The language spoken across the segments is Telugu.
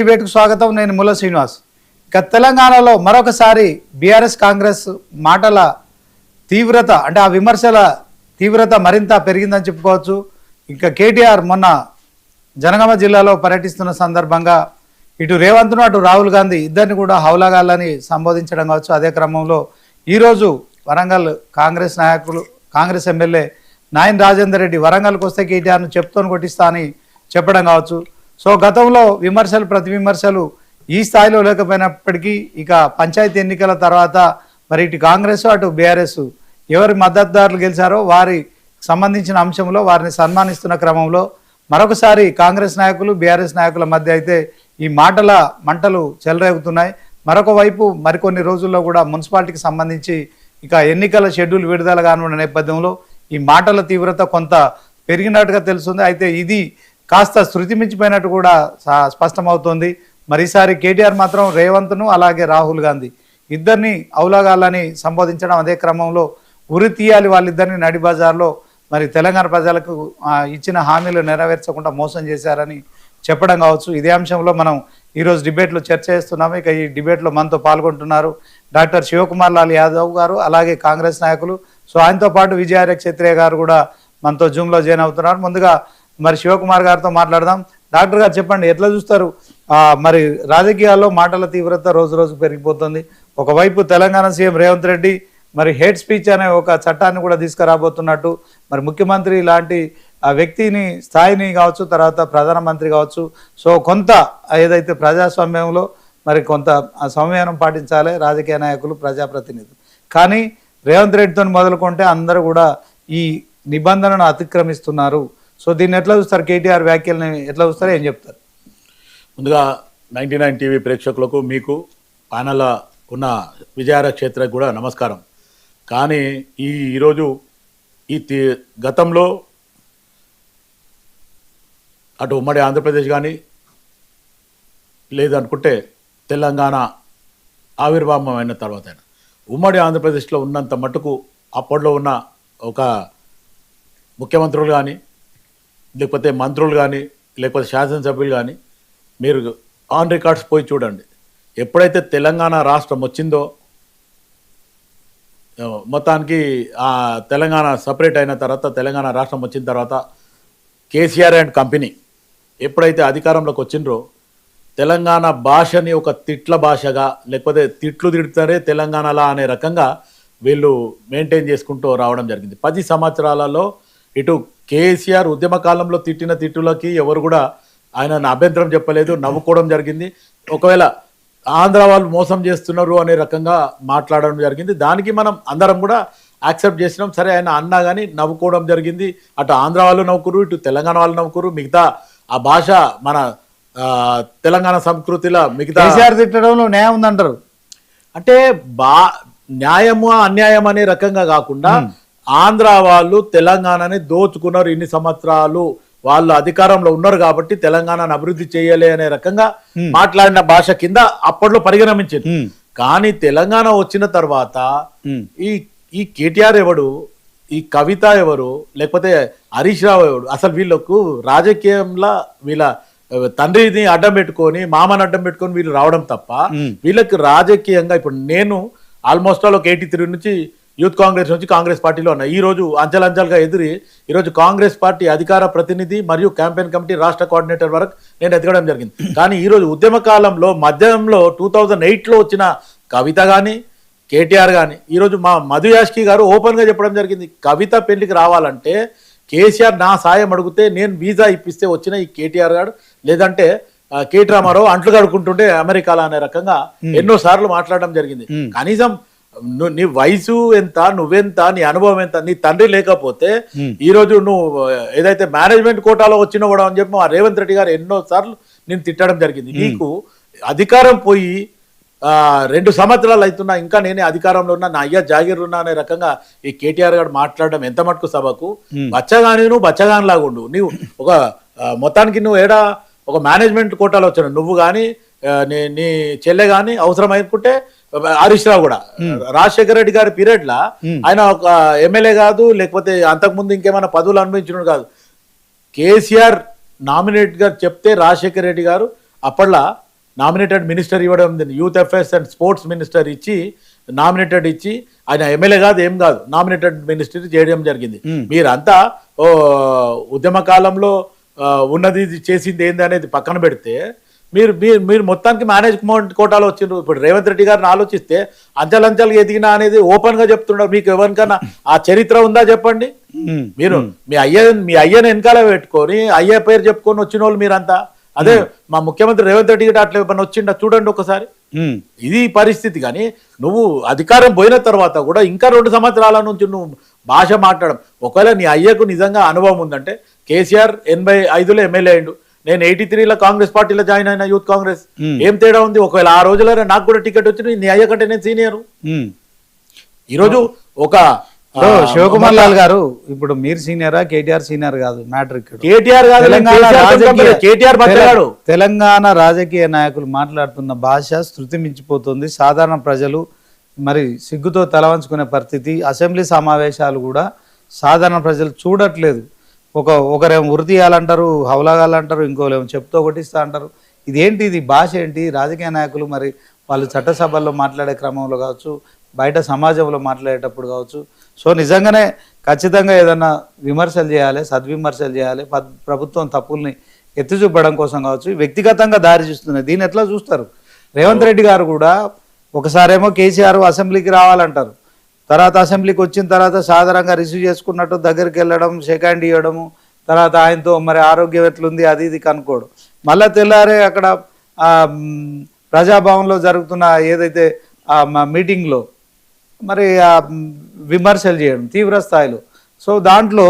డిబేట్కు స్వాగతం. నేను ముల్ల శ్రీనివాస్. ఇక తెలంగాణలో మరొకసారి బీఆర్ఎస్ కాంగ్రెస్ మాటల తీవ్రత అంటే ఆ విమర్శల తీవ్రత మరింత పెరిగిందని చెప్పుకోవచ్చు. ఇంకా కేటీఆర్ మొన్న జనగామ జిల్లాలో పర్యటిస్తున్న సందర్భంగా ఇటు రేవంత్ను అటు రాహుల్ గాంధీ ఇద్దరిని కూడా హౌలాగాళ్ళని సంబోధించడం కావచ్చు. అదే క్రమంలో ఈరోజు వరంగల్ కాంగ్రెస్ ఎమ్మెల్యే నాయన్ రాజేందర్ రెడ్డి వరంగల్కి వస్తే కేటీఆర్ను చెప్తోని కొట్టిస్తా అని చెప్పడం కావచ్చు. సో గతంలో విమర్శలు ప్రతి విమర్శలు ఈ స్థాయిలో లేకపోయినప్పటికీ ఇక పంచాయతీ ఎన్నికల తర్వాత మరి ఇటు కాంగ్రెస్ అటు బీఆర్ఎస్ ఎవరి మద్దతుదారులు గెలిచారో వారికి సంబంధించిన అంశంలో వారిని సన్మానిస్తున్న క్రమంలో మరొకసారి కాంగ్రెస్ నాయకులు బీఆర్ఎస్ నాయకుల మధ్య అయితే ఈ మాటల మంటలు చెలరేగుతున్నాయి. మరొక వైపు మరికొన్ని రోజుల్లో కూడా మున్సిపాలిటీకి సంబంధించి ఇక ఎన్నికల షెడ్యూల్ విడుదల కానున్న నేపథ్యంలో ఈ మాటల తీవ్రత కొంత పెరిగినట్టుగా తెలుస్తుంది. అయితే ఇది కాస్త శృతి మించిపోయినట్టు కూడా స్పష్టమవుతోంది. మరి ఈసారి కేటీఆర్ మాత్రం రేవంత్ను అలాగే రాహుల్ గాంధీ ఇద్దరిని ఔలాగాళ్ళని సంబోధించడం, అదే క్రమంలో ఉరి తీయాలి వాళ్ళిద్దరిని నడి బజార్లో మరి తెలంగాణ ప్రజలకు ఇచ్చిన హామీలు నెరవేర్చకుండా మోసం చేశారని చెప్పడం కావచ్చు. ఇదే అంశంలో మనం ఈరోజు డిబేట్లో చర్చ చేస్తున్నాము. ఇక ఈ డిబేట్లో మనతో పాల్గొంటున్నారు డాక్టర్ శివకుమార్ లాల్ యాదవ్ గారు, అలాగే కాంగ్రెస్ నాయకులు. సో ఆయనతో పాటు విజయార్య క్షత్రియ గారు కూడా మనతో జూమ్లో జాయిన్ అవుతున్నారు. ముందుగా మరి శివకుమార్ గారితో మాట్లాడదాం. డాక్టర్ గారు చెప్పండి, ఎట్లా చూస్తారు మరి రాజకీయాల్లో మాటల తీవ్రత రోజు రోజు పెరిగిపోతుంది. ఒకవైపు తెలంగాణ సీఎం రేవంత్ రెడ్డి మరి హేట్ స్పీచ్ అనే ఒక చట్టాన్ని కూడా తీసుకురాబోతున్నట్టు, మరి ముఖ్యమంత్రి లాంటి వ్యక్తిని స్థాయిని కావచ్చు, తర్వాత ప్రధానమంత్రి కావచ్చు. సో కొంత ఏదైతే ప్రజాస్వామ్యంలో మరి కొంత సంయమనం పాటించాలి రాజకీయ నాయకులు ప్రజాప్రతినిధులు. కానీ రేవంత్ రెడ్డితో మొదలుకుంటే అందరూ కూడా ఈ నిబంధనను అతిక్రమిస్తున్నారు. సో దీన్ని ఎట్లా చూస్తారు? కేటీఆర్ వ్యాఖ్యల్ని ఎట్లా చూస్తారు, ఏం చెప్తారు? ముందుగా 99 టీవీ ప్రేక్షకులకు, మీకు ప్యానల్ ఉన్న విజయార క్షేత్రకు కూడా నమస్కారం. కానీ ఈరోజు గతంలో అటు ఉమ్మడి ఆంధ్రప్రదేశ్ కానీ లేదనుకుంటే తెలంగాణ ఆవిర్భావం అయిన తర్వాత ఉమ్మడి ఆంధ్రప్రదేశ్లో ఉన్నంత మటుకు అప్పట్లో ఉన్న ఒక ముఖ్యమంత్రులు కానీ లేకపోతే మంత్రులు కానీ లేకపోతే శాసనసభ్యులు కానీ మీరు ఆన్ రికార్డ్స్ పోయి చూడండి. ఎప్పుడైతే తెలంగాణ రాష్ట్రం వచ్చిందో మొత్తానికి ఆ తెలంగాణ సపరేట్ అయిన తర్వాత తెలంగాణ రాష్ట్రం వచ్చిన తర్వాత కేసీఆర్ అండ్ కంపెనీ ఎప్పుడైతే అధికారంలోకి వచ్చిండ్రో తెలంగాణ భాషని ఒక తిట్ల భాషగా లేకపోతే తిట్లు తిడుతారే తెలంగాణలా అనే రకంగా వీళ్ళు మెయింటైన్ చేసుకుంటూ రావడం జరిగింది. 10 సంవత్సరాలలో ఇటు కేసీఆర్ ఉద్యమ కాలంలో తిట్టిన తిట్టులకి ఎవరు కూడా ఆయన అభ్యంతరం చెప్పలేదు, నవ్వుకోవడం జరిగింది. ఒకవేళ ఆంధ్ర వాళ్ళు మోసం చేస్తున్నారు అనే రకంగా మాట్లాడడం జరిగింది. దానికి మనం అందరం కూడా యాక్సెప్ట్ చేసినాం. సరే ఆయన అన్నా కానీ నవ్వుకోవడం జరిగింది. అటు ఆంధ్ర వాళ్ళు నవ్వుకురు, ఇటు తెలంగాణ వాళ్ళు నవ్వుకురు. మిగతా ఆ భాష మన తెలంగాణ సంస్కృతిలో మిగతా కేసీఆర్ తిట్టడంలో న్యాయం ఉందంటారు. అంటే న్యాయము అన్యాయం అనే రకంగా కాకుండా ఆంధ్ర వాళ్ళు తెలంగాణని దోచుకున్నారు. ఇన్ని సంవత్సరాలు వాళ్ళు అధికారంలో ఉన్నారు కాబట్టి తెలంగాణను అభివృద్ధి చేయలే అనే రకంగా మాట్లాడిన భాష కింద అప్పట్లో పరిగణించింది. కానీ తెలంగాణ వచ్చిన తర్వాత ఈ కేటీఆర్ ఎవడు, ఈ కవిత ఎవరు, లేకపోతే హరీష్ రావు ఎవడు, అసలు వీళ్ళకు రాజకీయంలో వీళ్ళ తండ్రిని అడ్డం పెట్టుకొని మామని అడ్డం పెట్టుకొని వీళ్ళు రావడం తప్ప వీళ్ళకి రాజకీయంగా ఇప్పుడు నేను ఆల్మోస్ట్ ఆల్ ఒక 83 నుంచి యూత్ కాంగ్రెస్ నుంచి కాంగ్రెస్ పార్టీలో ఉన్నా. ఈరోజు అంచెలంచెలుగా ఈరోజు కాంగ్రెస్ పార్టీ అధికార ప్రతినిధి మరియు క్యాంపెయిన్ కమిటీ రాష్ట్ర కోఆర్డినేటర్ వరకు నేను ఎదగడం జరిగింది. కానీ ఈరోజు ఉద్యమ కాలంలో మధ్యంలో 2008లో వచ్చిన కవిత కానీ కేటీఆర్ కానీ ఈరోజు మా మధు యాష్కి గారు ఓపెన్గా చెప్పడం జరిగింది. కవిత పెళ్లికి రావాలంటే కేసీఆర్ నా సాయం అడిగితే నేను వీసా ఇప్పిస్తే వచ్చిన ఈ కేటీఆర్ గారు, లేదంటే కేటీ రామారావు అంట్లు కడుకుంటుంటే అమెరికాలో అనే రకంగా ఎన్నో సార్లు మాట్లాడడం జరిగింది. కనీసం నీ వయసు ఎంత, నువ్వెంత, నీ అనుభవం ఎంత, నీ తండ్రి లేకపోతే ఈరోజు నువ్వు ఏదైతే మేనేజ్మెంట్ కోటాలో వచ్చినవాడు అని చెప్పి మా రేవంత్ రెడ్డి గారు ఎన్నో సార్లు నేను తిట్టడం జరిగింది. నీకు అధికారం పోయి 2 సంవత్సరాలు అవుతున్నా ఇంకా నేనే అధికారంలో ఉన్నా, నా అయ్యా జాగీర్ ఉన్నా అనే రకంగా ఈ కేటీఆర్ గారు మాట్లాడడం ఎంత మటుకు సభకు బచ్చగాని నువ్వు బచ్చగాని లాగా ఉండు. నువ్వు ఒక మొత్తానికి నువ్వు ఏడా ఒక మేనేజ్మెంట్ కోటాలో వచ్చాడు నువ్వు కానీ నీ చెల్లె కానీ అవసరం అనుకుంటే హరీష్ రావు కూడా రాజశేఖర రెడ్డి గారి పీరియడ్ లా ఆయన ఒక ఎమ్మెల్యే కాదు, లేకపోతే అంతకుముందు ఇంకేమైనా పదవులు అనుభవించడం కాదు. కేసీఆర్ నామినేట్ గా చెప్తే రాజశేఖర రెడ్డి గారు అప్పట్లో నామినేటెడ్ మినిస్టర్ ఇవ్వడం, youth affairs and sports minister ఇచ్చి నామినేటెడ్ ఇచ్చి, ఆయన ఎమ్మెల్యే కాదు ఏం కాదు, నామినేటెడ్ మినిస్టర్ చేయడం జరిగింది. మీరంతా ఓ ఉద్యమ కాలంలో ఉన్నది చేసింది ఏంది అనేది పక్కన పెడితే మీరు మీరు మీరు మొత్తానికి మేనేజ్మెంట్ కోటాలో వచ్చిండ్రు. ఇప్పుడు రేవంత్ రెడ్డి గారిని ఆలోచిస్తే అంచెలంచెలు ఎదిగినా అనేది ఓపెన్ గా చెప్తున్నారు. మీకు ఎవరికైనా ఆ చరిత్ర ఉందా చెప్పండి. మీరు మీ అయ్యని వెనకాల పెట్టుకొని అయ్య పేరు చెప్పుకొని వచ్చిన వాళ్ళు మీరంతా. అదే మా ముఖ్యమంత్రి రేవంత్ రెడ్డి గారు అట్లా ఏమన్నా వచ్చిండ చూడండి ఒకసారి. ఇది పరిస్థితి. కానీ నువ్వు అధికారం పోయిన తర్వాత కూడా ఇంకా 2 సంవత్సరాల నుంచి నువ్వు భాష మాట్లాడడం, ఒకవేళ నీ అయ్యకు నిజంగా అనుభవం ఉందంటే, కేసీఆర్ 85లో ఎమ్మెల్యే అయిండు, నేను 83లో కాంగ్రెస్ పార్టీలో జాయిన్ అయిన యూత్ కాంగ్రెస్. ఏం తేడా ఉంది? ఒకవేళ ఆ రోజులలో నాకు కూడా టికెట్ వచ్చింది, నీ అయ్య కంటే నేను సీనియర్. ఈరోజు ఒక శివకుమార్ లాల్ గారు, ఇప్పుడు మీరు సీనియరా కేటీఆర్ సీనియర్ కాదు మ్యాటర్ ఇక్కడ. కేటీఆర్ తెలంగాణ రాజకీయ నాయకులు మాట్లాడుతున్న భాష శృతి మించిపోతుంది. సాధారణ ప్రజలు మరి సిగ్గుతో తలవంచుకునే పరిస్థితి. అసెంబ్లీ సమావేశాలు కూడా సాధారణ ప్రజలు చూడట్లేదు. ఒకరేమో ఉరితీయాలంటారు, హౌలాగాలంటారు, ఇంకోలేమో చెప్తూ కొట్టిస్తా అంటారు. ఇదేంటి? ఇది భాష ఏంటి? రాజకీయ నాయకులు మరి వాళ్ళు చట్టసభల్లో మాట్లాడే క్రమంలో కావచ్చు, బయట సమాజంలో మాట్లాడేటప్పుడు కావచ్చు. సో నిజంగానే ఖచ్చితంగా ఏదన్నా విమర్శలు చేయాలి, సద్విమర్శలు చేయాలి. ప్రభుత్వం తప్పుల్ని ఎత్తి చూపడం కోసం కావచ్చు, వ్యక్తిగతంగా దారి చూస్తున్నాయి. దీన్ని ఎట్లా చూస్తారు? రేవంత్ రెడ్డి గారు కూడా ఒకసారేమో కేసీఆర్ అసెంబ్లీకి రావాలంటారు, తర్వాత అసెంబ్లీకి వచ్చిన తర్వాత సాధారణంగా రిసీవ్ చేసుకున్నట్టు దగ్గరికి వెళ్ళడం, షేక్ హ్యాండ్ ఇవ్వడము, తర్వాత ఆయనతో మరి ఆరోగ్యం ఎట్లుంది అది ఇది కనుక్కోవడం, మళ్ళీ తెల్లారే అక్కడ ప్రజాభవన్లో జరుగుతున్న ఏదైతే మీటింగ్లో మరి విమర్శలు చేయడం తీవ్ర స్థాయిలో. సో దాంట్లో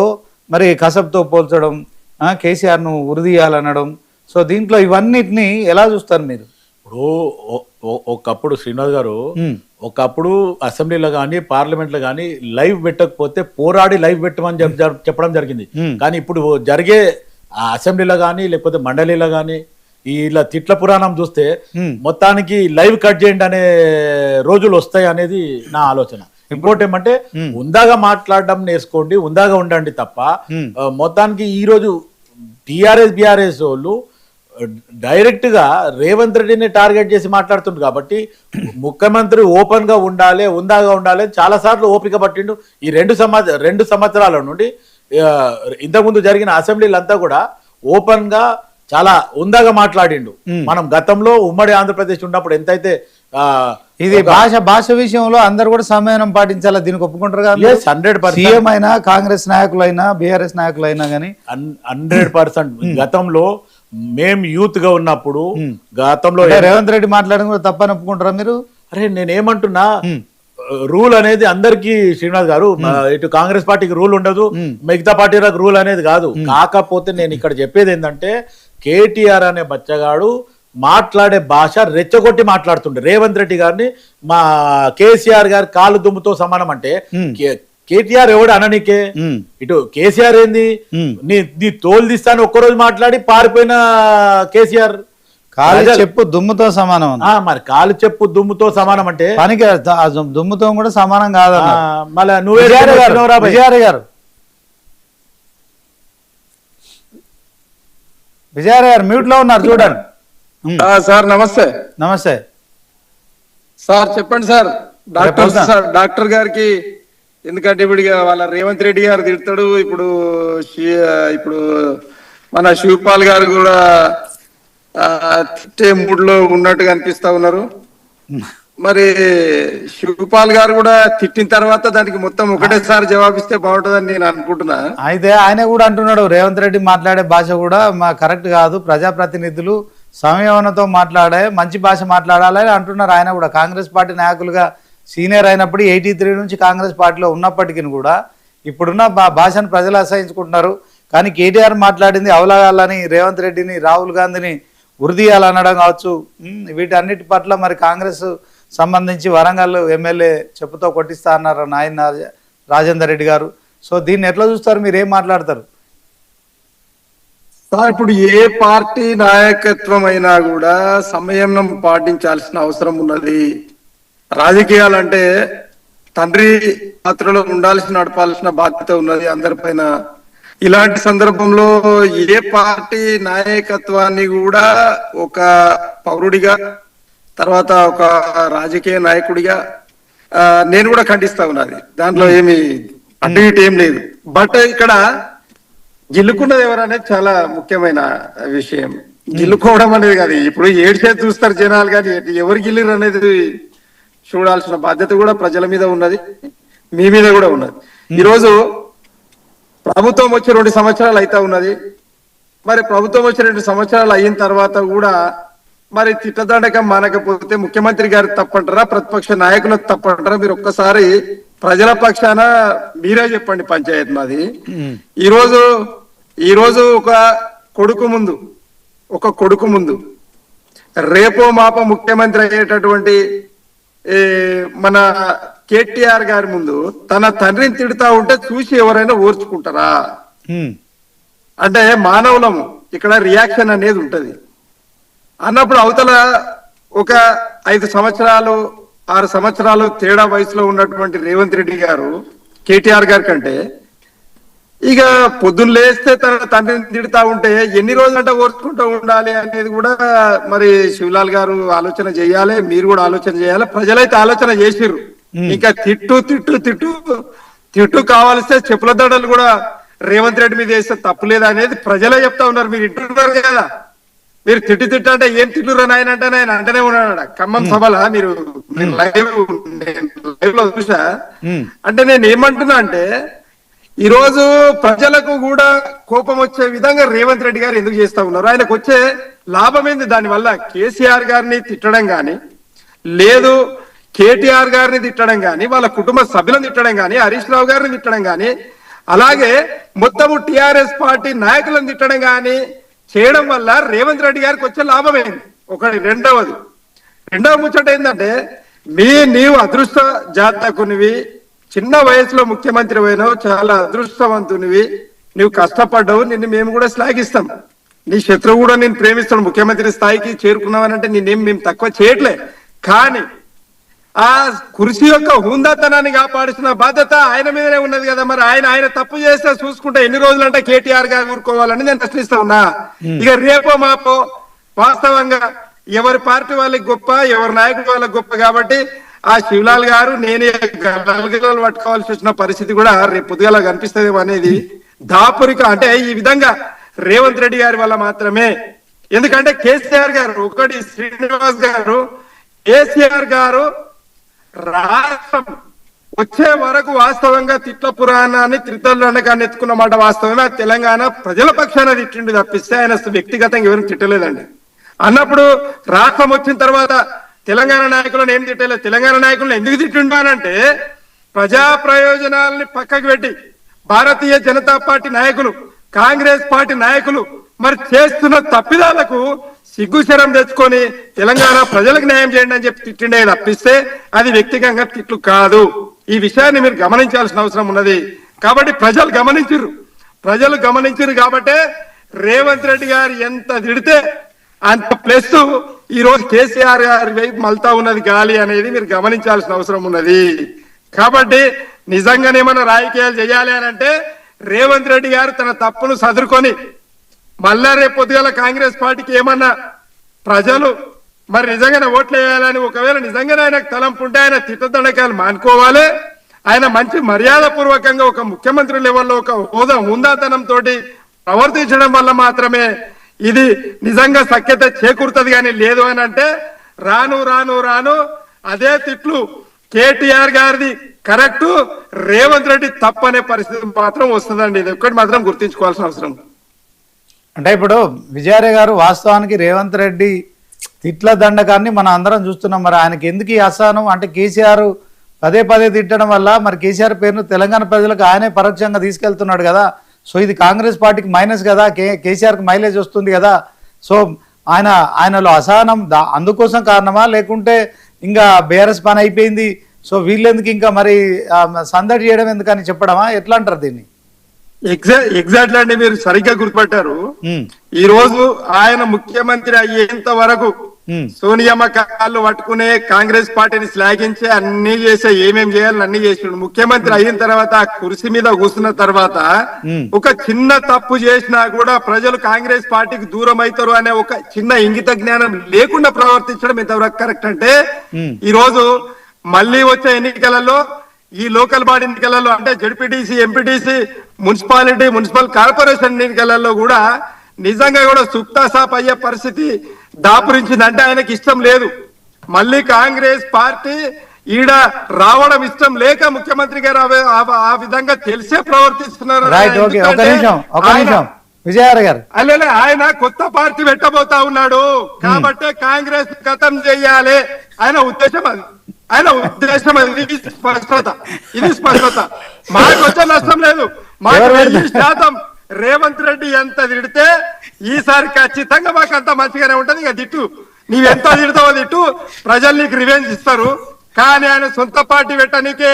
మరి కసబ్తో పోల్చడం, కేసీఆర్ను ఉరిదీయాలనడం. సో దీంట్లో ఇవన్నిటిని ఎలా చూస్తారు మీరు? ఇప్పుడు ఒకప్పుడు శ్రీనివాస్ గారు, ఒకప్పుడు అసెంబ్లీలో కానీ పార్లమెంట్లో కానీ లైవ్ పెట్టకపోతే పోరాడి లైవ్ పెట్టమని చెప్పడం జరిగింది. కానీ ఇప్పుడు జరిగే అసెంబ్లీలో కానీ లేకపోతే మండలిలో కానీ ఇలా తిట్ల పురాణం చూస్తే మొత్తానికి లైవ్ కట్ చేయండి అనే రోజులు వస్తాయి అనేది నా ఆలోచన. ఇంకోటి ఏమంటే ఉందాగా మాట్లాడడం నేర్చుకోండి, ఉందాగా ఉండండి తప్ప మొత్తానికి ఈ రోజు బీఆర్ఎస్ వాళ్ళు డైరెక్ట్ గా రేవంత్ రెడ్డిని టార్గెట్ చేసి మాట్లాడుతుండ్రు. కాబట్టి ముఖ్యమంత్రి ఓపెన్ గా ఉండాలి, ఉందాగా ఉండాలి. చాలా సార్లు ఓపిక పట్టిండు. ఈ 2 సంవత్సరాల నుండి ఇంతకుముందు జరిగిన అసెంబ్లీలంతా కూడా ఓపెన్ గా చాలా ఉందాగా మాట్లాడిండు. మనం గతంలో ఉమ్మడి ఆంధ్రప్రదేశ్ ఉన్నప్పుడు ఎంతైతే ఇది భాష విషయంలో అందరు కూడా సమయం పాటించాలా, దీనికి ఒప్పుకుంటారు కదా. 100% సీఎం అయినా, కాంగ్రెస్ నాయకులైనా, బీఆర్ఎస్ నాయకులైనా కానీ 100% గతంలో మేము యూత్ గా ఉన్నప్పుడు గతంలో రేవంత్ రెడ్డి మాట్లాడడం కూడా తప్పని ఒప్పుకుంటారా మీరు? అరే నేనేమంటున్నా, రూల్ అనేది అందరికి శ్రీనివాస్ గారు, ఇటు కాంగ్రెస్ పార్టీకి రూల్ ఉండదు, మిగతా పార్టీలకు రూల్ అనేది కాదు. కాకపోతే నేను ఇక్కడ చెప్పేది ఏంటంటే, కేటీఆర్ అనే బచ్చగాడు మాట్లాడే భాష రెచ్చగొట్టి మాట్లాడుతుండే రేవంత్ రెడ్డి గారిని. మా కేసీఆర్ గారి కాలు దుమ్ముతో సమానం అంటే కేటీఆర్ ఎవడు అననికే. ఇటు కేసీఆర్ ఏంది, నీ తోలు తీస్తాను ఒక్కరోజు మాట్లాడి పారిపోయిన కేసీఆర్ కాలు చెప్పు దుమ్ముతో సమానం. మరి కాలు చెప్పు దుమ్ముతో సమానం అంటే పనికి దుమ్ముతో కూడా సమానం కాదన్న. మళ్ళీ నువ్వే విజయారాయ్ గారు మ్యూట్ లో ఉన్నారు చూడండి. సార్ నమస్తే. నమస్తే సార్, చెప్పండి సార్. డాక్టర్ గారికి, ఎందుకంటే ఇప్పుడు వాళ్ళ రేవంత్ రెడ్డి గారు తిడతాడు, ఇప్పుడు మన శివపాల్ గారు కూడా తిట్టే మూడ్ లో ఉన్నట్టుగా అనిపిస్తా ఉన్నారు. మరి శివపాల్ గారు కూడా తిట్టిన తర్వాత దానికి మొత్తం ఒకటేసారి జవాబిస్తే బాగుంటుందని నేను అనుకుంటున్నా. అయితే ఆయన కూడా అంటున్నాడు, రేవంత్ రెడ్డి మాట్లాడే భాష కూడా కరెక్ట్ కాదు, ప్రజాప్రతినిధులు సంయమనంతో మాట్లాడే మంచి భాష మాట్లాడాలని అంటున్నారు. ఆయన కూడా కాంగ్రెస్ పార్టీ నాయకులుగా సీనియర్ అయినప్పుడు 83 నుంచి కాంగ్రెస్ పార్టీలో ఉన్నప్పటికీ కూడా ఇప్పుడున్న భాషను ప్రజలు అసహించుకుంటున్నారు. కానీ కేటీఆర్ మాట్లాడింది అవలాగాలని, రేవంత్ రెడ్డిని, రాహుల్ గాంధీని ఉరిదీయాలనడం కావచ్చు, వీటన్నిటి పట్ల మరి కాంగ్రెస్ సంబంధించి వరంగల్ ఎమ్మెల్యే చెప్పుతో కొట్టిస్తా అన్నారు నాయన రాజేందర్ రెడ్డి గారు. సో దీన్ని ఎట్లా చూస్తారు, మీరు ఏం మాట్లాడతారు? ఇప్పుడు ఏ పార్టీ నాయకత్వం అయినా కూడా సంయమనం పాటించాల్సిన అవసరం ఉన్నది. రాజకీయాలంటే తండ్రి పాత్రలో నడపాల్సిన బాధ్యత ఉన్నది అందరిపైన. ఇలాంటి సందర్భంలో ఏ పార్టీ నాయకత్వాన్ని కూడా ఒక పౌరుడిగా తర్వాత ఒక రాజకీయ నాయకుడిగా నేను కూడా ఖండిస్తా ఉన్నది. దాంట్లో ఏమి అటు ఇటు ఏం లేదు. బట్ ఇక్కడ గిల్లుకున్నది ఎవరనేది చాలా ముఖ్యమైన విషయం. గిల్లుకోవడం అనేది కాదు, ఇప్పుడు ఏడ్చేది చూస్తారు జనాలు, కానీ ఎవరు గిల్లిరు అనేది చూడాల్సిన బాధ్యత కూడా ప్రజల మీద ఉన్నది, మీ మీద కూడా ఉన్నది. ఈరోజు ప్రభుత్వం వచ్చి 2 సంవత్సరాలు అయితా ఉన్నది. మరి ప్రభుత్వం వచ్చి 2 సంవత్సరాలు అయిన తర్వాత కూడా మరి తిట్టదండకం మానకపోతే ముఖ్యమంత్రి గారు తప్పంటారా, ప్రతిపక్ష నాయకులకు తప్పంటారా? మీరు ఒక్కసారి ప్రజల పక్షాన మీరే చెప్పండి. పంచాయత్ మాది. ఈరోజు ఒక కొడుకు ముందు రేపో మాపో ముఖ్యమంత్రి అయ్యేటటువంటి మన కేటీఆర్ గారి ముందు తన తండ్రిని తిడుతా ఉంటే చూసి ఎవరైనా ఓర్చుకుంటారా? అంటే మానవులము, ఇక్కడ రియాక్షన్ అనేది ఉంటది అన్నప్పుడు అవతల ఒక 5 సంవత్సరాలు 6 సంవత్సరాలు తేడా వయసులో ఉన్నటువంటి రేవంత్ రెడ్డి గారు కేటీఆర్ గారి కంటే ఇక పొద్దున్న లేస్తే తన తండ్రిని తిడుతా ఉంటే ఎన్ని రోజులంటే ఓర్చుకుంటూ ఉండాలి అనేది కూడా మరి శివలాల్ గారు ఆలోచన చేయాలి, మీరు కూడా ఆలోచన చేయాలి. ప్రజలైతే ఆలోచన చేసిర్రు. ఇంకా తిట్టు కావాల్స్తే చెప్పుల దండలు కూడా రేవంత్ రెడ్డి మీద వేస్తే తప్పులేదు అనేది ప్రజలే చెప్తా ఉన్నారు. మీరు ఇంటున్నారు కదా, మీరు తిట్టు అంటే ఏం తిట్టురు నాయన అంటే ఆయన అంటనే ఉన్నాడు ఖమ్మం సభల. మీరు లైవ్ లో చూసా. అంటే నేను ఏమంటున్నా అంటే ఈరోజు ప్రజలకు కూడా కోపం వచ్చే విధంగా రేవంత్ రెడ్డి గారు ఎందుకు చేస్తా ఉన్నారు? ఆయనకు వచ్చే లాభం ఏంది దానివల్ల? కేసీఆర్ గారిని తిట్టడం గాని, లేదు కేటీఆర్ గారిని తిట్టడం గాని, వాళ్ళ కుటుంబ సభ్యులను తిట్టడం గాని, హరీష్ రావు గారిని తిట్టడం గాని, అలాగే మొత్తము టిఆర్ఎస్ పార్టీ నాయకులను తిట్టడం గాని చేయడం వల్ల రేవంత్ రెడ్డి గారికి వచ్చే లాభం ఏంది? ఒకటి. రెండవ ముచ్చట ఏంటంటే నీవు అదృష్ట జాతకునివి, చిన్న వయసులో ముఖ్యమంత్రి అయినావు, చాలా అదృష్టవంతునివి, నువ్వు కష్టపడ్డావు, నిన్ను మేము కూడా శ్లాఘిస్తాం. నీ శత్రువు కూడా నేను ప్రేమిస్తాడు. ముఖ్యమంత్రి స్థాయికి చేరుకున్నావనంటే మేము తక్కువ చేయట్లే. కానీ ఆ కుర్చీ యొక్క హుందాతనాన్ని కాపాడుతున్న బాధ్యత ఆయన మీదనే ఉన్నది కదా. మరి ఆయన తప్పు చేస్తే చూసుకుంటే ఎన్ని రోజులంటే కేటీఆర్ గారు ఊరుకోవాలని నేను ప్రశ్నిస్తా ఉన్నా. ఇక రేపో మాపో వాస్తవంగా ఎవరి పార్టీ వాళ్ళకి గొప్ప, ఎవరి నాయకుడి వాళ్ళకి గొప్ప కాబట్టి ఆ శివలాల్ గారు నేనే గలగలలు పట్టుకోవాల్సి వచ్చిన పరిస్థితి కూడా రేపు పొద్దుగాల కనిపిస్తుంది అనేది దాపురిక. అంటే ఈ విధంగా రేవంత్ రెడ్డి గారి వల్ల మాత్రమే. ఎందుకంటే కేసీఆర్ గారు ఒకటి, శ్రీనివాస్ గారు, కేసీఆర్ గారు రాష్ట్రం వచ్చే వరకు వాస్తవంగా తిట్ల పురాణాన్ని త్రితల్లండకాన్ని ఎత్తుకున్న మాట వాస్తవమే. తెలంగాణ ప్రజల పక్షాన తిట్టిండు తప్పిస్తే ఆయన వ్యక్తిగతంగా ఎవరిని తిట్టలేదండి. అన్నప్పుడు రాష్ట్రం వచ్చిన తర్వాత తెలంగాణ నాయకులను ఏం తిట్టలేదు. తెలంగాణ నాయకులను ఎందుకు తిట్టిండానంటే ప్రజా ప్రయోజనాలని పక్కకు పెట్టి భారతీయ జనతా పార్టీ నాయకులు, కాంగ్రెస్ పార్టీ నాయకులు మరి చేస్తున్న తప్పిదాలకు సిగ్గుశరం తెచ్చుకొని తెలంగాణ ప్రజలకు న్యాయం చేయండి అని చెప్పి తిట్టిండే తప్పిస్తే అది వ్యక్తిగతంగా తిట్లు కాదు. ఈ విషయాన్ని మీరు గమనించాల్సిన అవసరం ఉన్నది. కాబట్టి ప్రజలు గమనించారు కాబట్టి రేవంత్ రెడ్డి గారు ఎంత తిడితే అంత ప్లస్ ఈ రోజు కేసీఆర్ గారి వైపు మళ్తా ఉన్నది గాలి అనేది మీరు గమనించాల్సిన అవసరం ఉన్నది. కాబట్టి నిజంగానే మన రాజకీయాలు చేయాలి అని అంటే రేవంత్ రెడ్డి గారు తన తప్పును సదురుకొని మళ్ళా రేపు పొద్దుగాల కాంగ్రెస్ పార్టీకి ఏమన్నా ప్రజలు మరి నిజంగానే ఓట్లు వేయాలని ఒకవేళ నిజంగానే ఆయనకు తలంపు ఉంటే ఆయన తిట్టదండకాలు మానుకోవాలి. ఆయన మంచి మర్యాద పూర్వకంగా ఒక ముఖ్యమంత్రి లెవెల్లో ఒక హుందాతనంతో ప్రవర్తించడం వల్ల మాత్రమే ఇది నిజంగా సఖ్యత చేకూరుతుంది. కానీ లేదు అని అంటే రాను అదే తిట్లు కేటీఆర్ గారిది కరెక్ట్, రేవంత్ రెడ్డి తప్పనే పరిస్థితి మాత్రం వస్తుందండి. ఇది ఒక్కటి మాత్రం గుర్తించుకోవాల్సిన అవసరం. అంటే ఇప్పుడు విజయారే గారు వాస్తవానికి రేవంత్ రెడ్డి తిట్ల దండకాన్ని మనం అందరం చూస్తున్నాం. మరి ఆయనకి ఎందుకు ఈ అసహనం? అంటే కేసీఆర్ పదే తిట్టడం వల్ల మరి కేసీఆర్ పేరును తెలంగాణ ప్రజలకు ఆయనే పరోక్షంగా తీసుకెళ్తున్నాడు కదా. సో ఇది కాంగ్రెస్ పార్టీకి మైనస్ కదా, కేసీఆర్కి మైలేజ్ వస్తుంది కదా. సో ఆయనలో అసహనం అందుకోసం కారణమా, లేకుంటే ఇంకా బీఆర్ఎస్ పని అయిపోయింది సో వీళ్ళెందుకు ఇంకా మరి సందడి చేయడం ఎందుకని చెప్పడమా? ఎట్లా అంటారు దీన్ని? ఎగ్జాక్ట్లీ అండి, మీరు సరిగ్గా గుర్తుపట్టారు. ఈ రోజు ఆయన ముఖ్యమంత్రి అయ్యేంత వరకు సోనియమ్మ కాళ్ళు పట్టుకునే కాంగ్రెస్ పార్టీని శ్లాఘించి అన్ని చేసే ఏమేం చేయాలని అన్ని చేసిండు. ముఖ్యమంత్రి అయిన తర్వాత ఆ కుర్చీ మీద కూర్చున్న తర్వాత ఒక చిన్న తప్పు చేసినా కూడా ప్రజలు కాంగ్రెస్ పార్టీకి దూరం అవుతారు అనే ఒక చిన్న ఇంగిత జ్ఞానం లేకుండా ప్రవర్తించడం ఎంతవరకు కరెక్ట్ అంటే, ఈ రోజు మళ్ళీ వచ్చే ఎన్నికలలో ఈ లోకల్ బాడీ ఎన్నికలలో అంటే ZPTC, MPTC, municipality, municipal corporation ఎన్నికలలో కూడా నిజంగా కూడా సుప్తా సాప్ అయ్యే పరిస్థితి దాపురించింది. అంటే ఆయనకి ఇష్టం లేదు మళ్ళీ కాంగ్రెస్ పార్టీ ఈడ రావడం ఇష్టం లేక ముఖ్యమంత్రి గారు ఆ విధంగా తెలిసే ప్రవర్తిస్తున్నారు. విజయారావు గారు అల్లే ఆయన కొత్త పార్టీ పెట్టబోతా ఉన్నాడు కాబట్టి కాంగ్రెస్ ఖతం చెయ్యాలి ఆయన ఉద్దేశం అది. ఆయన ఉద్దేశం అది. ఇది స్పష్టత. మాకు వచ్చే నష్టం లేదు. మాకు 1000% రేవంత్ రెడ్డి ఎంత తిడితే ఈసారి ఖచ్చితంగా మాకు అంత మంచిగానే ఉంటది. ఇక తిట్టు, నీవెంత తిడతావో తిట్టు, ప్రజలు నీకు రివెంజ్ ఇస్తారు. కానీ ఆయన సొంత పార్టీ పెట్టడానికే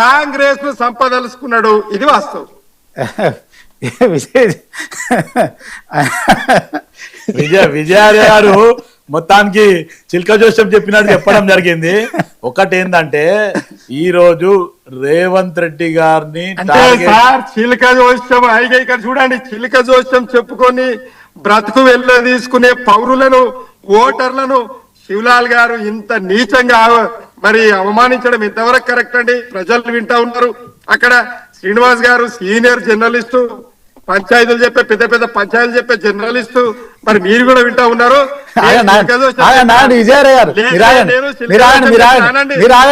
కాంగ్రెస్ ను సంపదలుచుకున్నాడు. ఇది వాస్తవం. విజయారావు గారు మొత్తానికి చిల్క జోషం చెప్పినట్టు చెప్పడం జరిగింది. ఒకటి ఏంటంటే ఈ రోజు రేవంత్ రెడ్డి గారిని చిలక జోష్యం అయిగా ఇక్కడ చూడండి, చిలక జోష్యం చెప్పుకొని బ్రతుకు వెళ్ళ తీసుకునే పౌరులను, ఓటర్లను శివలాల్ గారు ఇంత నీచంగా మరి అవమానించడం ఎంతవరకు కరెక్ట్ అండి? ప్రజలు వింటా ఉన్నారు. అక్కడ శ్రీనివాస్ గారు సీనియర్ జర్నలిస్టు, పంచాయతీలు చెప్పే పెద్ద పెద్ద పంచాయతీలు చెప్పే జర్నలిస్టు, మరి మీరు కూడా వింటా ఉన్నారు.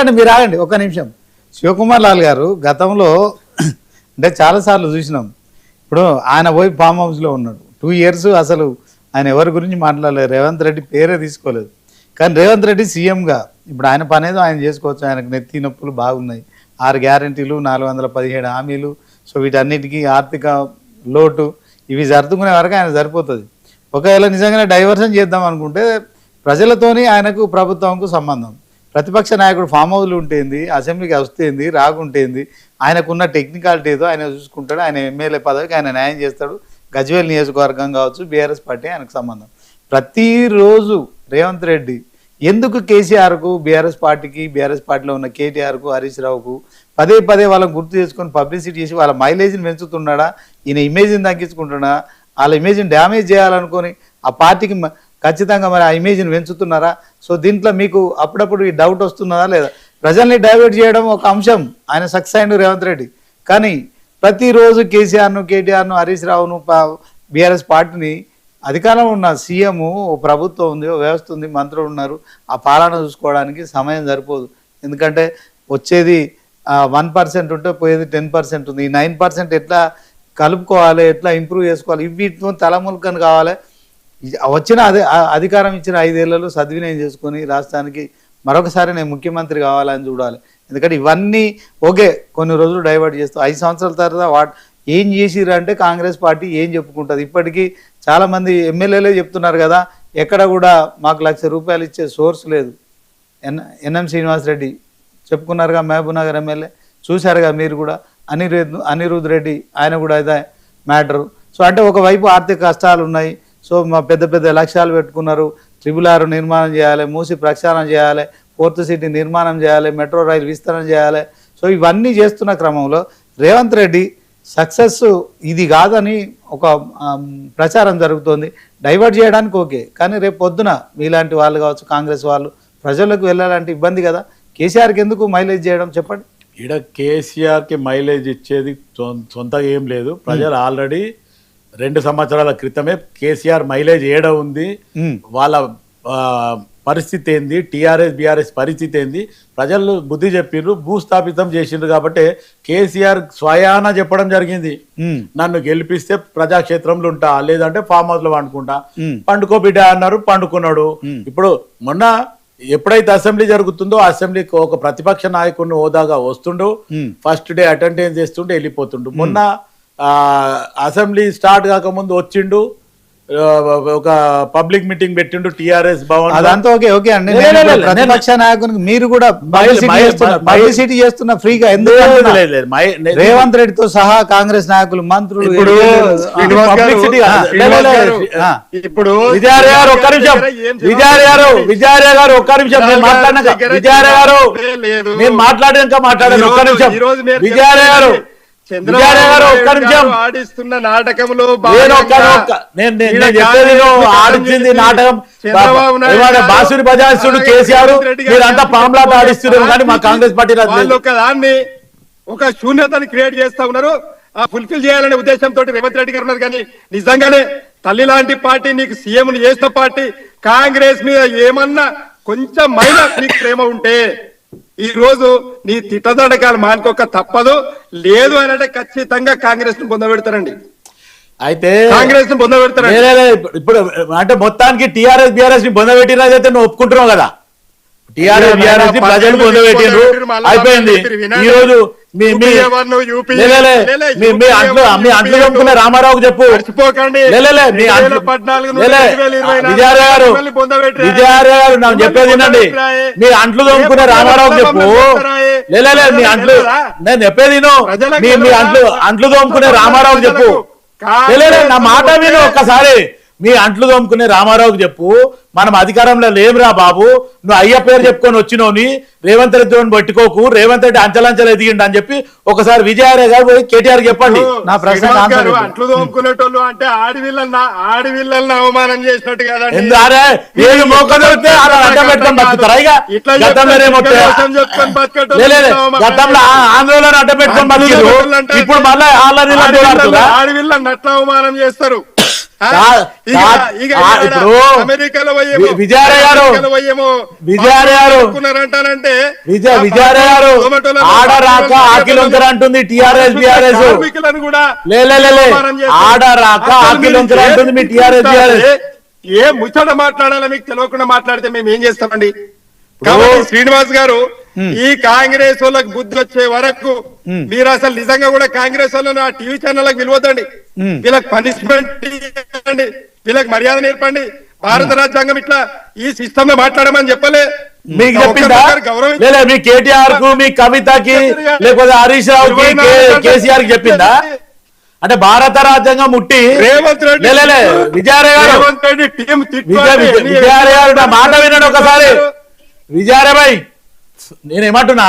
మీరాగండి ఒక నిమిషం. శివకుమార్ లాల్ గారు గతంలో అంటే చాలా సార్లు చూసినాం. ఇప్పుడు ఆయన పోయి ఫామ్ హౌస్ లో ఉన్నాడు 2 years. అసలు ఆయన ఎవరి గురించి మాట్లాడలేదు, రేవంత్ రెడ్డి పేరే తీసుకోలేదు. కానీ రేవంత్ రెడ్డి సీఎంగా ఇప్పుడు ఆయన పనేదో ఆయన చేసుకోవచ్చు. ఆయనకు నెత్తి నొప్పులు బాగున్నాయి, 6 గ్యారెంటీలు, 417 హామీలు. సో వీటన్నిటికీ ఆర్థిక లోటు ఇవి సర్దుకునే వరకు ఆయన సరిపోతుంది. ఒకవేళ నిజంగానే డైవర్షన్ చేద్దాం అనుకుంటే ప్రజలతోని ఆయనకు ప్రభుత్వంకు సంబంధం. ప్రతిపక్ష నాయకుడు ఫామ్ హౌస్లు ఉంటేంది, అసెంబ్లీకి వస్తేంది, రాకుంటేంది, ఆయనకున్న టెక్నికాలిటీ ఏదో ఆయన చూసుకుంటాడు. ఆయన ఎమ్మెల్యే పదవికి ఆయన న్యాయం చేస్తాడు. గజ్వేల్ నియోజకవర్గం కావచ్చు, బీఆర్ఎస్ పార్టీ ఆయనకు సంబంధం. ప్రతిరోజు రేవంత్ రెడ్డి ఎందుకు కేసీఆర్కు, బీఆర్ఎస్ పార్టీకి, బీఆర్ఎస్ పార్టీలో ఉన్న కేటీఆర్కు, హరీష్ రావుకు పదే వాళ్ళని గుర్తు చేసుకొని పబ్లిసిటీ చేసి వాళ్ళ మైలేజ్ని పెంచుతున్నాడా, ఈయన ఇమేజ్ని తగ్గించుకుంటున్నా, వాళ్ళ ఇమేజ్ని డ్యామేజ్ చేయాలనుకొని ఆ పార్టీకి ఖచ్చితంగా మరి ఆ ఇమేజ్ని పెంచుతున్నారా? సో దీంట్లో మీకు అప్పుడప్పుడు ఈ డౌట్ వస్తున్నదా లేదా? ప్రజల్ని డైవర్ట్ చేయడం ఒక అంశం, ఆయన సక్సెస్ అయిండు రేవంత్ రెడ్డి. కానీ ప్రతిరోజు కేసీఆర్ను, కేటీఆర్ను, హరీష్ రావును, బీఆర్ఎస్ పార్టీని అధికారంలో ఉన్న సీఎం, ప్రభుత్వం ఉంది, వ్యవస్థ ఉంది, మంత్రులు ఉన్నారు, ఆ పాలన చూసుకోవడానికి సమయం సరిపోదు. ఎందుకంటే వచ్చేది 1% ఉంటే పోయేది 10% ఉంది. ఈ 9% ఎట్లా కలుపుకోవాలి, ఎట్లా ఇంప్రూవ్ చేసుకోవాలి, వీటితో తలముల్కని కావాలి. వచ్చిన అధికారం ఇచ్చిన 5 ఏళ్లలో సద్వినియోగం చేసుకొని రాష్ట్రానికి మరొకసారి నేను ముఖ్యమంత్రి కావాలని చూడాలి. ఎందుకంటే ఇవన్నీ ఓకే కొన్ని రోజులు డైవర్ట్ చేస్తూ 5 సంవత్సరాల తర్వాత ఏం చేసిర్రు అంటే కాంగ్రెస్ పార్టీ ఏం చెప్పుకుంటుంది? ఇప్పటికీ చాలామంది ఎమ్మెల్యేలే చెప్తున్నారు కదా, ఎక్కడ కూడా మాకు ₹1,00,000 ఇచ్చే సోర్స్ లేదు. ఎన్ఎం శ్రీనివాసరెడ్డి చెప్పుకున్నారుగా, మహబూబ్ నగర్ ఎమ్మెల్యే, చూశారుగా మీరు కూడా. అనిరుద్ రెడ్డి ఆయన కూడా ఇదే మ్యాటరు. సో అంటే ఒకవైపు ఆర్థిక కష్టాలు ఉన్నాయి. సో మా పెద్ద లక్ష్యాలు పెట్టుకున్నారు. 666 నిర్మాణం చేయాలి, మూసి ప్రక్షాళన చేయాలి, 4th సిటీ నిర్మాణం చేయాలి, మెట్రో రైలు విస్తరణ చేయాలి. సో ఇవన్నీ చేస్తున్న క్రమంలో రేవంత్ రెడ్డి సక్సెస్ ఇది కాదని ఒక ప్రచారం జరుగుతోంది. డైవర్ట్ చేయడానికి ఓకే, కానీ రేపు పొద్దున మీలాంటి వాళ్ళు కావచ్చు, కాంగ్రెస్ వాళ్ళు ప్రజలకు వెళ్ళాలంటే ఇబ్బంది కదా. కేసీఆర్కి ఎందుకు మైలేజ్ చేయడం చెప్పండి? ఇక్కడ కేసీఆర్కి మైలేజ్ ఇచ్చేది సొంతగా ఏం లేదు. ప్రజలు ఆల్రెడీ 2 సంవత్సరాల క్రితమే కేసీఆర్ మైలేజ్ ఏడ ఉంది, వాళ్ళ పరిస్థితి ఏంది, టీఆర్ఎస్ బీఆర్ఎస్ పరిస్థితి ఏంది, ప్రజలు బుద్ధి చెప్పిర్రు, భూస్థాపితం చేసిండ్రు. కాబట్టి కేసీఆర్ స్వయాన చెప్పడం జరిగింది, నన్ను గెలిపిస్తే ప్రజాక్షేత్రంలో ఉంటా, లేదంటే ఫామ్ హౌస్ లో పండుకో బిడ్డ అన్నారు, పండుకున్నాడు. ఇప్పుడు మొన్న ఎప్పుడైతే అసెంబ్లీ జరుగుతుందో అసెంబ్లీకి ఒక ప్రతిపక్ష నాయకుడిని హోదాగా వస్తుండు, ఫస్ట్ డే అటెండెన్స్ చేస్తుండే వెళ్ళిపోతుండు. మొన్న అసెంబ్లీ స్టార్ట్ కాకముందు వచ్చిండు, ఒక పబ్లిక్ మీటింగ్ పెట్టిండు టిఆర్ఎస్ భవన్. అదంతా ఓకే ఓకే అండి. లే, లే, లే, లే, ప్రతిపక్ష నాయకునికి మీరు కూడా మై- పబ్లిసిటీ చేస్తున్న ఫ్రీగా ఎందుకు లేదు, అంటున్నా? లేదు, లేదు. రేవంత్ రెడ్డితో సహా కాంగ్రెస్ నాయకులు మంత్రులు ఇప్పుడు శ్రీనివాస్ గారు, publicity కాదు. శ్రీనివాస్ లే, లే, గారు, ఆ. ఇప్పుడు విజయాలయ గారు ఒక్క నిమిషం, విజయాలయ గారు ఒక్క నిమిషం, నేను మాట్లాడినాక విజయాలయ గారు లేదు. నేను మాట్లాడాక మాట్లాడాను ఒక్క నిమిషం. విజయాలయ గారు విజయాలయ గారు ఒక్క నిమిషం. ఆడిస్తున్న నాటకంలో నేను చెప్పేది ఆడించింది నాటకం. బాసుని బజాయిస్తుడు కేసీఆర్, మీరంతా పాంలాట ఆడిస్తున్నారు కానీ మా కాంగ్రెస్ పార్టీ వాళ్ళు ఒక దాన్ని ఒక శూన్యతని క్రియేట్ చేస్తా ఉన్నారు. ఆ ఫుల్ఫిల్ చేయాలనే ఉద్దేశంతో రేవంత్ రెడ్డి గారు ఉన్నారు. కానీ నిజంగానే తల్లి లాంటి పార్టీ, నీకు సీఎం చేసిన పార్టీ, కాంగ్రెస్ మీద ఏమన్నా కొంచెం మైనా నీకు ప్రేమ ఉంటే ఈ రోజు నీ తిట్టదడకాలు మానుకోక తప్పదు. లేదు అని అంటే ఖచ్చితంగా కాంగ్రెస్ ను పొందబెడతారండి. అయితే కాంగ్రెస్ ను పొందబెడతారండి. ఇప్పుడు అంటే మొత్తానికి టిఆర్ఎస్ బిఆర్ఎస్ ని పొందబెట్టినదైతే నువ్వు ఒప్పుకుంటున్నావు కదా. టిఆర్ఎస్ బిఆర్ఎస్ ని ప్రజలు పొందబెట్టిండ్రు, అయిపోయింది. ఈ రోజు మీ అంట్లు తోముకునే రామారావుకు చెప్పు. విజయాలయ గారు నాకు చెప్పేది వినండి. మీ అంట్లు తోముకునే రామారావుకు చెప్పు. మీ అంట్లు నేను చెప్పేది మీ అంట్లు తోముకునే రామారావుకు చెప్పు. నా మాట విను ఒక్కసారి. మీ అంట్లు తోముకునే రామారావుకి చెప్పు, మనం అధికారంలో లేవురా బాబు, నువ్వు అయ్య పేరు చెప్పుకొని వచ్చినోని రేవంత్ రెడ్డి పట్టుకోకు, రేవంత్ రెడ్డి అంచలంచలు ఎదిగిండు అని చెప్పి ఒకసారి విజయాలయ గారు పోయి కేటీఆర్ చెప్పండి. నా ప్రశ్న అంట్లు తోముకునేటోళ్ళు అంటే ఆడవిల్లల్ని అవమానం చేసినట్టు కదా. ఏది మోకదొరికితే అలా అడ్డం పెట్టుకొని బతుకుతారా? ఇక గతంలో ఆంధ్రలో అడ్డం పెట్టుకొని బతికారు, ఇప్పుడు మళ్ళీ ఆడవిల్లని అట్లా అవమానం చేస్తారు. విజయాలయ గారు ఆడరాక ఆకిలొంకర అంటుంది టిఆర్ఎస్ బిఆర్ఎస్. ఆడరాక ఆకిలొంకర అంటుంది మీ టిఆర్ఎస్ బిఆర్ఎస్. ఏ ముచ్చట మాట్లాడాలో మీకు తెలియకుండా మాట్లాడితే మేము ఏం చేస్తామండి? కాబట్టి శ్రీనివాస్ గారు, ఈ కాంగ్రెస్ వాళ్ళకి బుద్ధి వచ్చే వరకు మీరు అసలు నిజంగా కూడా కాంగ్రెస్ వాళ్ళని ఆ టీవీ ఛానళ్ళకి పిలవద్దండి. వీళ్ళకి పనిష్మెంట్ ఇవ్వండి, వీళ్ళకి మర్యాద నేర్పండి. భారత రాజ్యాంగం ఇట్లా ఈ సిస్టమ్ లో మాట్లాడమని చెప్పలే మీకు చెప్పిందా? లేదా మీ కేటీఆర్ కు, మీ కవితకి, లేకపోతే హరీష్ రావుకి, కేసీఆర్ కి చెప్పిందా? అంటే భారత రాజ్యాంగం ముట్టి రేవంత్ రెడ్డి విజయాలయ గారు నా మాట వినండి ఒకసారి. విజయాలయ్ నేనేమంటున్నా,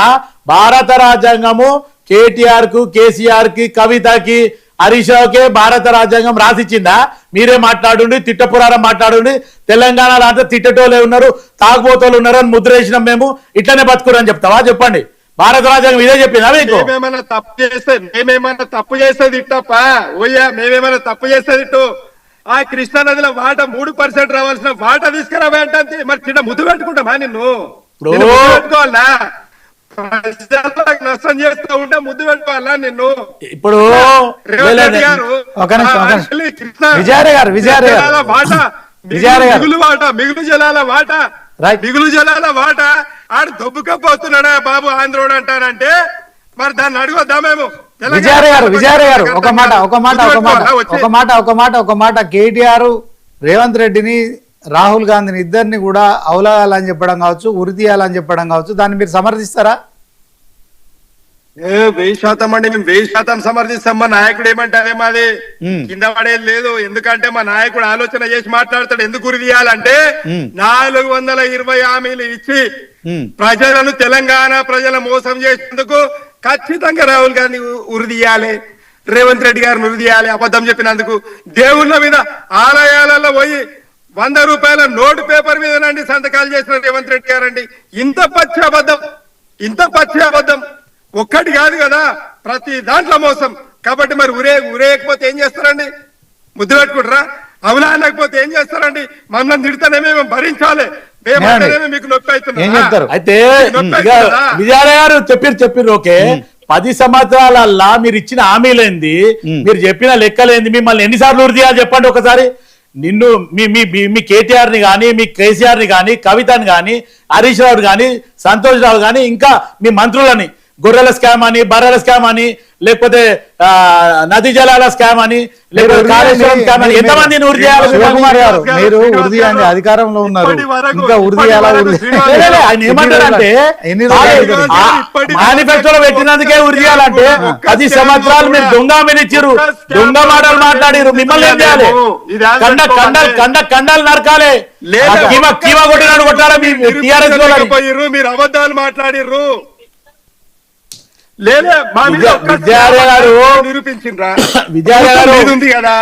భారత రాజ్యాంగము కేటీఆర్ కు, కేసీఆర్ కి, కవితకి, హరీష్ రావుకే భారత రాజ్యాంగం రాసిచ్చిందా? మీరే మాట్లాడుండి, తిట్టపురారం మాట్లాడుండి, తెలంగాణలో అంటే తిట్టటోళ్ళే ఉన్నారు, తాగుబోతోళ్ళు ఉన్నారు అని ముద్ర వేసినాం మేము, ఇట్లనే బతుకురని చెప్తావా? చెప్పండి. భారత రాజ్యాంగం ఇదే చెప్పిందా మీకు? మేమేమైనా తప్పు చేసేది ఇట్టప్ప ఓయ్యా, మేమేమైనా తప్పు చేసేది ఇట్టు. ఆ కృష్ణా నదిలో వాటా 3% రావాల్సిన వాటా తీసుకురావా అంటే మరి చిన్న ముద్దు పెట్టుకుంటామా? నిన్ను పెట్టుకోవాలా? నష్టం చేస్తూ ఉంటే ముద్దు పెట్టుకోవాలా నిన్ను? ఇప్పుడు మిగులు జలాల వాట ఆడు దొబ్బుకపోతున్నాడా బాబు ఆంధ్రోడు అంటారంటే మరి దాన్ని అడగొద్దా మేము? విజయాలయ గారు ఒక మాట కేటీఆర్ రేవంత్ రెడ్డిని, రాహుల్ గాంధీని ఇద్దరిని కూడా అవలాగాలని చెప్పడం కావచ్చు, ఉరి తీయాలని చెప్పడం కావచ్చు, దాన్ని మీరు సమర్థిస్తారా? 1000% అండి, మేము 1000% సమర్థిస్తాం. మా నాయకుడు ఏమంటారే మాది కింద పడేది లేదు. ఎందుకంటే మా నాయకుడు ఆలోచన చేసి మాట్లాడతాడు. ఎందుకు ఉరి తీయాలంటే 420 హామీలు ఇచ్చి ప్రజలను, తెలంగాణ ప్రజల మోసం చేసేందుకు ఖచ్చితంగా రాహుల్ గాంధీ ఉరి తీయాలి, రేవంత్ రెడ్డి గారిని ఉరి తీయాలి. అబద్ధం చెప్పినందుకు దేవుళ్ళ మీద ఆలయాలలో పోయి 100 రూపాయల నోటు పేపర్ మీదనండి సంతకాలు చేసిన రేవంత్ రెడ్డి గారండి. ఇంత పచ్చి అబద్ధం ఒక్కటి కాదు కదా, ప్రతి దాంట్లో మోసం. కాబట్టి మరి ఉరేయకపోతే ఏం చేస్తారండి? ముద్దు పెట్టుకుంటారా? అవునా అనకపోతే ఏం చేస్తారండి? మమ్మల్ని తిడితేనేమే మేము భరించాలి, మీకు నొప్పి అవుతుంది. అయితే విజయాలయ గారు చెప్పారు ఓకే, 10 సంవత్సరాలల్లా మీరు ఇచ్చిన హామీలేంది, మీరు చెప్పిన లెక్కలేంది, మిమ్మల్ని ఎన్నిసార్లు ఉరి తీయాలి చెప్పండి ఒకసారి. నిన్ను మీ కేటీఆర్ ని గాని, మీ కేసీఆర్ ని గాని, కవితని గాని, హరీష్ రావు గాని, సంతోష్ రావు గాని, ఇంకా మీ మంత్రులని గొర్రెల స్కామ్ అని, బర్రెల స్కామ్ అని, లేకపోతే నదీ జలాల స్కామ్ అని, లేకపోతే కాళేశ్వరం స్కామ్ అని ఎంతమందిని ఉరి చేయాలి? శివకుమార్ గారు, మీరు ఉరి చేయండి, అధికారంలో ఉన్నారు, ఇంకా ఉరి చేయాలా? ఆయన ఏమంటారంటే మేనిఫెస్టోలో పెట్టినందుకే ఉరి చేయాలంటే 10 సంవత్సరాలు మీరు దొంగ ఇచ్చారు, దొంగ మాటలు మాట్లాడారు, మిమ్మల్ని ఏం చేయాలి? కండాలు నరకాలి, కీమా కొట్టినాడు కొట్టారా? మీ టీఆర్ఎస్ మీరు అబద్ధాలు మాట్లాడిర్రు. లేదా నిరూపించిండ్రా? ఉంది కదా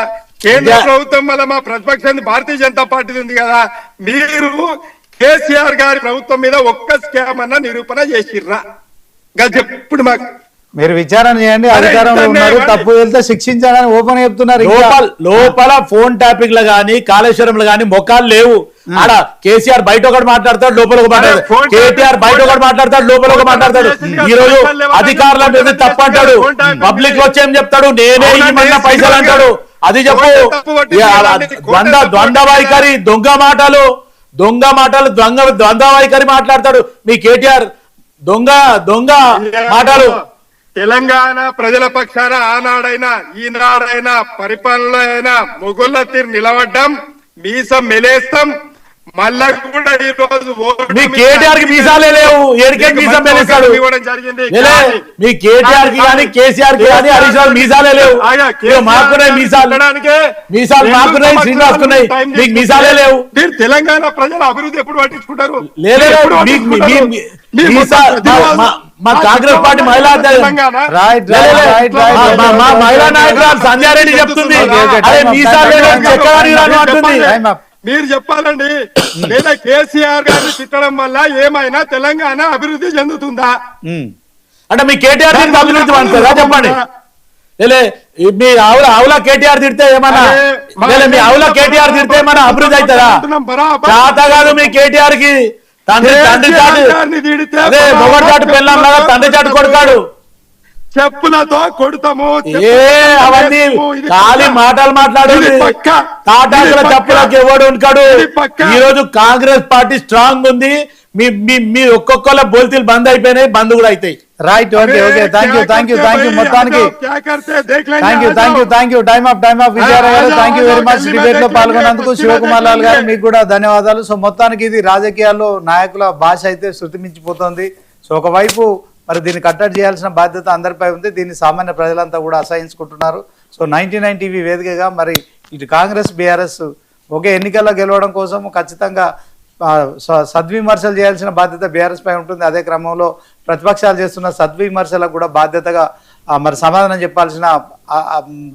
కేంద్ర ప్రభుత్వం వల్ల మా ప్రతిపక్షాన్ని భారతీయ జనతా పార్టీ ఉంది కదా, మీరు కేసీఆర్ గారి ప్రభుత్వం మీద ఒక్క స్కామ్ అన్న నిరూపణ చేసిర్రా? ఇప్పుడు మాకు మీరు విచారణ చేయండి, అధికారంలో ఉన్నారు, తప్పు వెళ్తే శిక్షించాలని ఓపెన్ చెప్తున్నారు. లోపల ఫోన్ టాపిక్ లో గానీ కాళేశ్వరంలో గానీ మొక్కలు లేవు. ఆడ కేసీఆర్ బయట ఒకటి మాట్లాడతాడు, లోపల ఒక మాట్లాడతాడు, కేటీఆర్ బయట ఒకటి మాట్లాడతాడు, లోపల ఒక మాట్లాడతాడు. ఈ రోజు అధికారుల మీద తప్పు అంటాడు, పబ్లిక్ వచ్చేం చెప్తాడు, నేనే ఇవ్వమన్న పైసలు అంటాడు. అది చెప్పు. ద్వంద్వ వైఖరి, దొంగ మాటలు, ద్వంద్వ వైఖరి మాట్లాడతాడు మీ కేటీఆర్. దొంగ మాటలు. తెలంగాణ ప్రజల పక్షాన ఆనాడైనా ఈనాడైనా పరిపాలనలో అయినా మొగుళ్ళ తీరు నిలబడ్డం, మీసం మెలేస్తాం. మళ్ళా కూడా ఈ రోజు మీ కేటీఆర్ కి మీసాలే లేవు, ఏడికే మీసం మెలేస్తాడు? మీ కేటీఆర్ కి కానీ కేసీఆర్ కి కానీ హరీష్ రావు మీసాలే లేవు. మాకున్నాయి మీసాలు, మాకున్నాయి, శ్రీనివాస్ కున్నాయి, మీకు మీసాలే లేవు. మీరు తెలంగాణ ప్రజల అభివృద్ధి ఎప్పుడు పట్టించుకుంటారు? మా కాంగ్రెస్ పార్టీ మహిళా నాయకురాలు సంధ్యారెడ్డి చెప్తుంది మీరు చెప్పాలండి. లేదా కేసీఆర్ గారిని తిట్టడం వల్ల ఏమైనా తెలంగాణ అభివృద్ధి చెందుతుందా? అంటే మీ కేటీఆర్ అభివృద్ధి పడుతుందా చెప్పండి. మీ ఆవుల కేటీఆర్ తిడితే ఏమన్నా, మీ ఆవుల కేటీఆర్ తిడితే ఏమన్నా అభివృద్ధి అవుతుందా? చాత కాదు మీ కేటీఆర్ కి. తండ్రి చాటు, అదే మొగడు చాటు పెళ్ళం లాగా తండ్రి చాటు కొడుకాడు. చెప్పులతో కొడతాము, అవన్నీ ఖాళీ మాటలు మాట్లాడు. తాటాకుల చెప్పులకి ఎవడు ఉంటాడు? ఈ రోజు కాంగ్రెస్ పార్టీ స్ట్రాంగ్ ఉంది. మీ ఒక్కొక్కల బోల్తీలు బంద్ అయిపోయినాయి, బంద్ కూడా అవుతాయి. రైట్, ఓకే, థ్యాంక్ యూ మొత్తానికి thank you. Time of Vijayarao గారు, thank you very much. Debate లో పాల్గొన్నందుకు శివకుమార్ లాల్ గారు మీకు కూడా ధన్యవాదాలు. సో మొత్తానికి ఇది రాజకీయాల్లో నాయకుల భాష అయితే శృతి మించిపోతుంది. సో ఒకవైపు మరి దీన్ని కట్టడి చేయాల్సిన బాధ్యత అందరిపై ఉంది, దీన్ని సామాన్య ప్రజలంతా కూడా అసహించుకుంటున్నారు. సో 99 టీవీ వేదికగా మరి ఇటు కాంగ్రెస్ బీఆర్ఎస్ ఒకే ఎన్నికల్లో గెలవడం కోసం ఖచ్చితంగా సద్విమర్శలు చేయాల్సిన బాధ్యత బీఆర్ఎస్ పై ఉంటుంది. అదే క్రమంలో ప్రతిపక్షాలు చేస్తున్న సద్విమర్శలకు కూడా బాధ్యతగా మరి సమాధానం చెప్పాల్సిన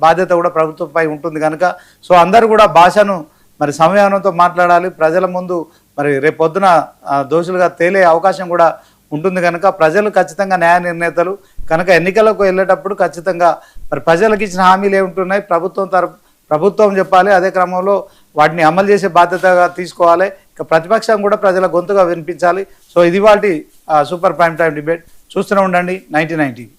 బాధ్యత కూడా ప్రభుత్వంపై ఉంటుంది కనుక సో అందరూ కూడా భాషను మరి సంయమనంతో మాట్లాడాలి. ప్రజల ముందు మరి రేపొద్దున దోషులుగా తేలే అవకాశం కూడా ఉంటుంది కనుక ప్రజలు ఖచ్చితంగా న్యాయ నిర్ణేతలు కనుక ఎన్నికలకు వెళ్ళేటప్పుడు ఖచ్చితంగా మరి ప్రజలకు ఇచ్చిన హామీలు ఏముంటున్నాయి ప్రభుత్వం చెప్పాలి. అదే క్రమంలో వాటిని అమలు చేసే బాధ్యతగా తీసుకోవాలి. ఇక ప్రతిపక్షం కూడా ప్రజల గొంతుగా వినిపించాలి. సో ఇది వాటి సూపర్ ప్రైమ్ టైం డిబేట్. చూస్తూనే ఉండండి 99 టీవీ.